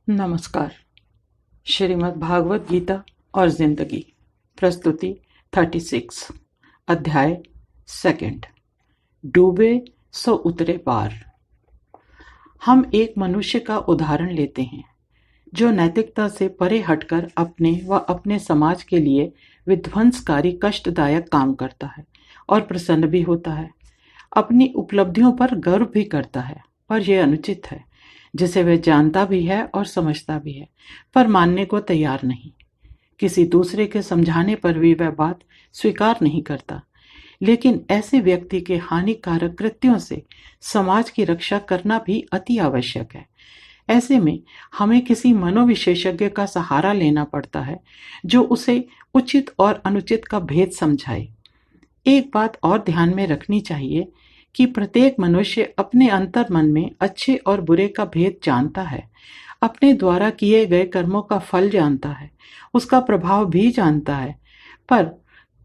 नमस्कार। श्रीमद् भागवत गीता और जिंदगी, प्रस्तुति 36, अध्याय सेकंड। डूबे सो उतरे पार। हम एक मनुष्य का उदाहरण लेते हैं जो नैतिकता से परे हटकर अपने व अपने समाज के लिए विध्वंसकारी कष्टदायक काम करता है और प्रसन्न भी होता है। अपनी उपलब्धियों पर गर्व भी करता है, पर यह अनुचित है, जिसे वह जानता भी है और समझता भी है, पर मानने को तैयार नहीं। किसी दूसरे के समझाने पर भी वह बात स्वीकार नहीं करता। लेकिन ऐसे व्यक्ति के हानिकारक कृत्यों से समाज की रक्षा करना भी अति आवश्यक है। ऐसे में हमें किसी मनोविशेषज्ञ का सहारा लेना पड़ता है जो उसे उचित और अनुचित का भेद समझाए। एक बात और ध्यान में रखनी चाहिए कि प्रत्येक मनुष्य अपने अंतर मन में अच्छे और बुरे का भेद जानता है, अपने द्वारा किए गए कर्मों का फल जानता है, उसका प्रभाव भी जानता है, पर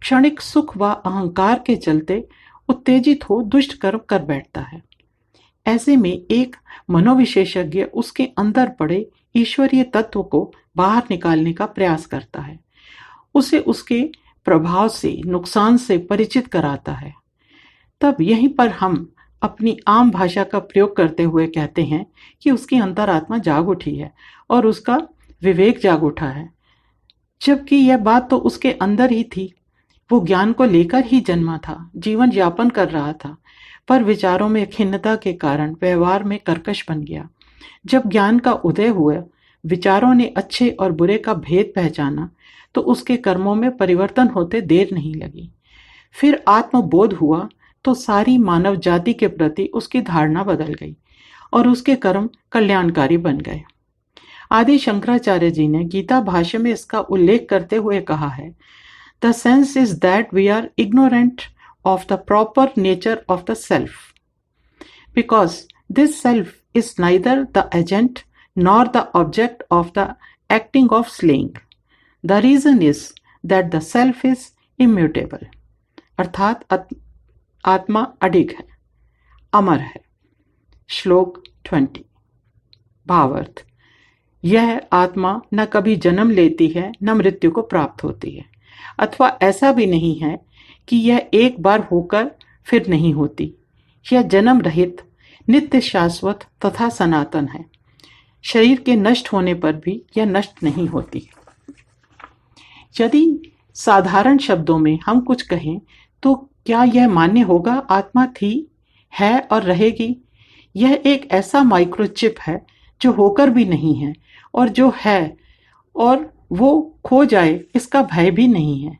क्षणिक सुख व अहंकार के चलते उत्तेजित हो दुष्ट कर्म कर बैठता है। ऐसे में एक मनोविशेषज्ञ उसके अंदर पड़े ईश्वरीय तत्व को बाहर निकालने का प्रयास करता है, उसे उसके प्रभाव से, नुकसान से परिचित कराता है। तब यहीं पर हम अपनी आम भाषा का प्रयोग करते हुए कहते हैं कि उसकी अंतरात्मा जाग उठी है और उसका विवेक जाग उठा है, जबकि यह बात तो उसके अंदर ही थी। वो ज्ञान को लेकर ही जन्मा था, जीवन यापन कर रहा था, पर विचारों में खिन्नता के कारण व्यवहार में कर्कश बन गया। जब ज्ञान का उदय हुआ, विचारों ने अच्छे और बुरे का भेद पहचाना, तो उसके कर्मों में परिवर्तन होते देर नहीं लगी। फिर आत्मबोध हुआ तो सारी मानव जाति के प्रति उसकी धारणा बदल गई और उसके कर्म कल्याणकारी बन गए। आदि शंकराचार्य जी ने गीता भाष्य में इसका उल्लेख करते हुए कहा है, the sense is that we are ignorant of the proper nature of the self, because this self is neither the agent nor the object of the acting of slaying. The reason is that the self is immutable, अर्थात आत्मा अडिग है, अमर है। श्लोक 20। भावार्थ, यह आत्मा न कभी जन्म लेती है न मृत्यु को प्राप्त होती है, अथवा ऐसा भी नहीं है कि यह एक बार होकर फिर नहीं होती। यह जन्म रहित, नित्य, शाश्वत तथा सनातन है। शरीर के नष्ट होने पर भी यह नष्ट नहीं होती। यदि साधारण शब्दों में हम कुछ कहें तो क्या यह मान्य होगा? आत्मा थी, है और रहेगी। यह एक ऐसा माइक्रोचिप है जो होकर भी नहीं है, और जो है और वो खो जाए इसका भय भी नहीं है।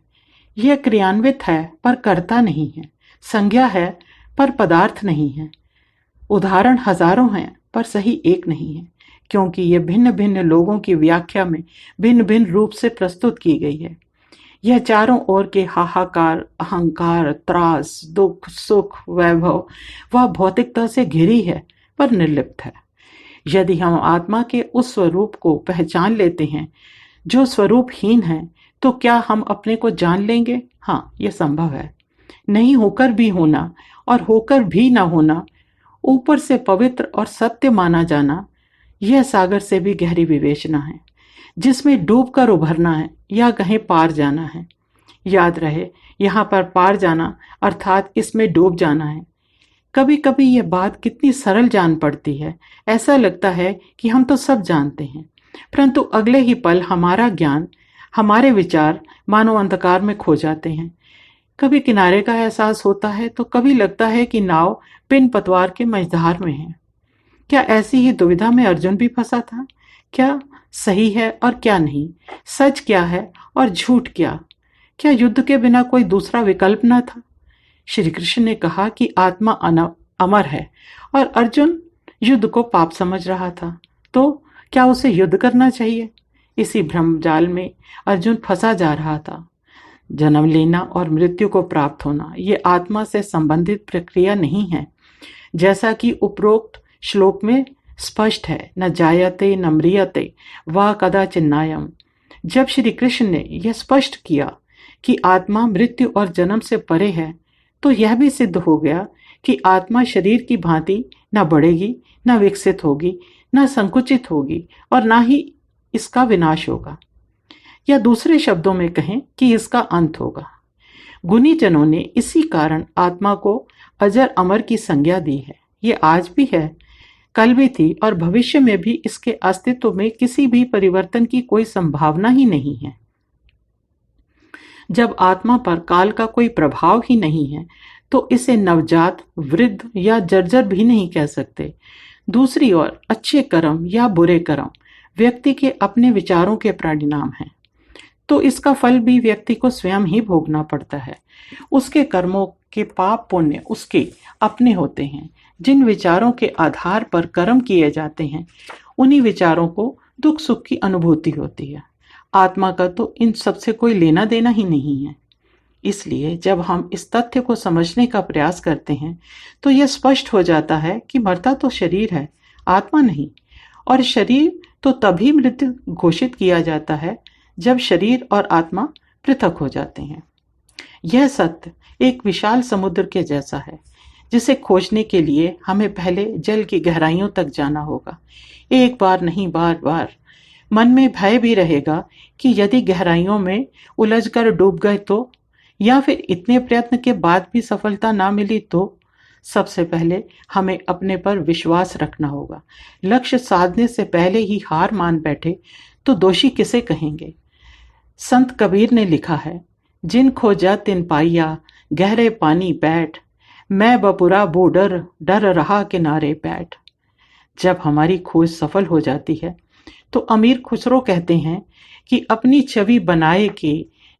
यह क्रियान्वित है पर कर्ता नहीं है, संज्ञा है पर पदार्थ नहीं है। उदाहरण हजारों हैं पर सही एक नहीं है, क्योंकि यह भिन्न भिन्न लोगों की व्याख्या में भिन्न भिन्न रूप से प्रस्तुत की गई है। यह चारों ओर के हाहाकार, अहंकार, त्रास, दुख, सुख, वैभव व भौतिकता से घिरी है पर निर्लिप्त है। यदि हम आत्मा के उस स्वरूप को पहचान लेते हैं जो स्वरूपहीन है, तो क्या हम अपने को जान लेंगे? हाँ, यह संभव है। नहीं होकर भी होना और होकर भी ना होना, ऊपर से पवित्र और सत्य माना जाना, यह सागर से भी गहरी विवेचना है, जिसमें डूबकर उभरना है या कहीं पार जाना है। याद रहे, यहाँ पर पार जाना अर्थात इसमें डूब जाना है। कभी कभी यह बात कितनी सरल जान पड़ती है, ऐसा लगता है कि हम तो सब जानते हैं, परंतु अगले ही पल हमारा ज्ञान, हमारे विचार मानो अंधकार में खो जाते हैं। कभी किनारे का एहसास होता है तो कभी लगता है कि नाव पिन पतवार के मझधार में है। क्या ऐसी ही दुविधा में अर्जुन भी फंसा था? क्या सही है और क्या नहीं, सच क्या है और झूठ क्या? क्या युद्ध के बिना कोई दूसरा विकल्प न था? श्री कृष्ण ने कहा कि आत्मा अमर है, और अर्जुन युद्ध को पाप समझ रहा था, तो क्या उसे युद्ध करना चाहिए? इसी भ्रमजाल में अर्जुन फंसा जा रहा था। जन्म लेना और मृत्यु को प्राप्त होना ये आत्मा से संबंधित प्रक्रिया नहीं है, जैसा कि उपरोक्त श्लोक में स्पष्ट है, न जायते न म्रियते वा कदाचिन्नायम। जब श्री कृष्ण ने यह स्पष्ट किया कि आत्मा मृत्यु और जन्म से परे है, तो यह भी सिद्ध हो गया कि आत्मा शरीर की भांति न बढ़ेगी, न विकसित होगी, न संकुचित होगी और न ही इसका विनाश होगा, या दूसरे शब्दों में कहें कि इसका अंत होगा। गुणी जनों ने इसी कारण आत्मा को अजर अमर की संज्ञा दी है। ये आज भी है, कल भी थी और भविष्य में भी इसके अस्तित्व में किसी भी परिवर्तन की कोई संभावना ही नहीं है। जब आत्मा पर काल का कोई प्रभाव ही नहीं है तो इसे नवजात, वृद्ध या जर्जर भी नहीं कह सकते। दूसरी ओर अच्छे कर्म या बुरे कर्म व्यक्ति के अपने विचारों के परिणाम हैं, तो इसका फल भी व्यक्ति को स्वयं ही भोगना पड़ता है। उसके कर्मों के पाप पुण्य उसके अपने होते हैं। जिन विचारों के आधार पर कर्म किए जाते हैं उन्हीं विचारों को दुख सुख की अनुभूति होती है। आत्मा का तो इन सबसे कोई लेना देना ही नहीं है। इसलिए जब हम इस तथ्य को समझने का प्रयास करते हैं तो यह स्पष्ट हो जाता है कि मरता तो शरीर है, आत्मा नहीं। और शरीर तो तभी मृत घोषित किया जाता है जब शरीर और आत्मा पृथक हो जाते हैं। यह सत्य एक विशाल समुद्र के जैसा है जिसे खोजने के लिए हमें पहले जल की गहराइयों तक जाना होगा। एक बार नहीं, बार बार। मन में भय भी रहेगा कि यदि गहराइयों में उलझकर डूब गए तो, या फिर इतने प्रयत्न के बाद भी सफलता ना मिली तो। सबसे पहले हमें अपने पर विश्वास रखना होगा। लक्ष्य साधने से पहले ही हार मान बैठे तो दोषी किसे कहेंगे। संत कबीर ने लिखा है, जिन खोजा तिन पाइया, गहरे पानी बैठ, मैं बपुरा बो डर, डर रहा किनारे बैठ। जब हमारी खोज सफल हो जाती है तो अमीर खुसरो कहते हैं कि अपनी छवि बनाए के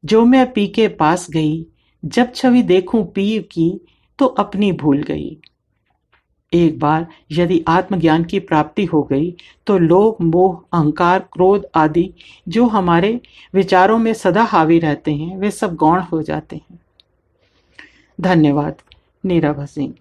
जो मैं पी के पास गई, जब छवि देखूं पी की तो अपनी भूल गई। एक बार यदि आत्मज्ञान की प्राप्ति हो गई तो लोभ, मोह, अहंकार, क्रोध आदि जो हमारे विचारों में सदा हावी रहते हैं वे सब गौण हो जाते हैं। धन्यवाद। नीरा भसीन।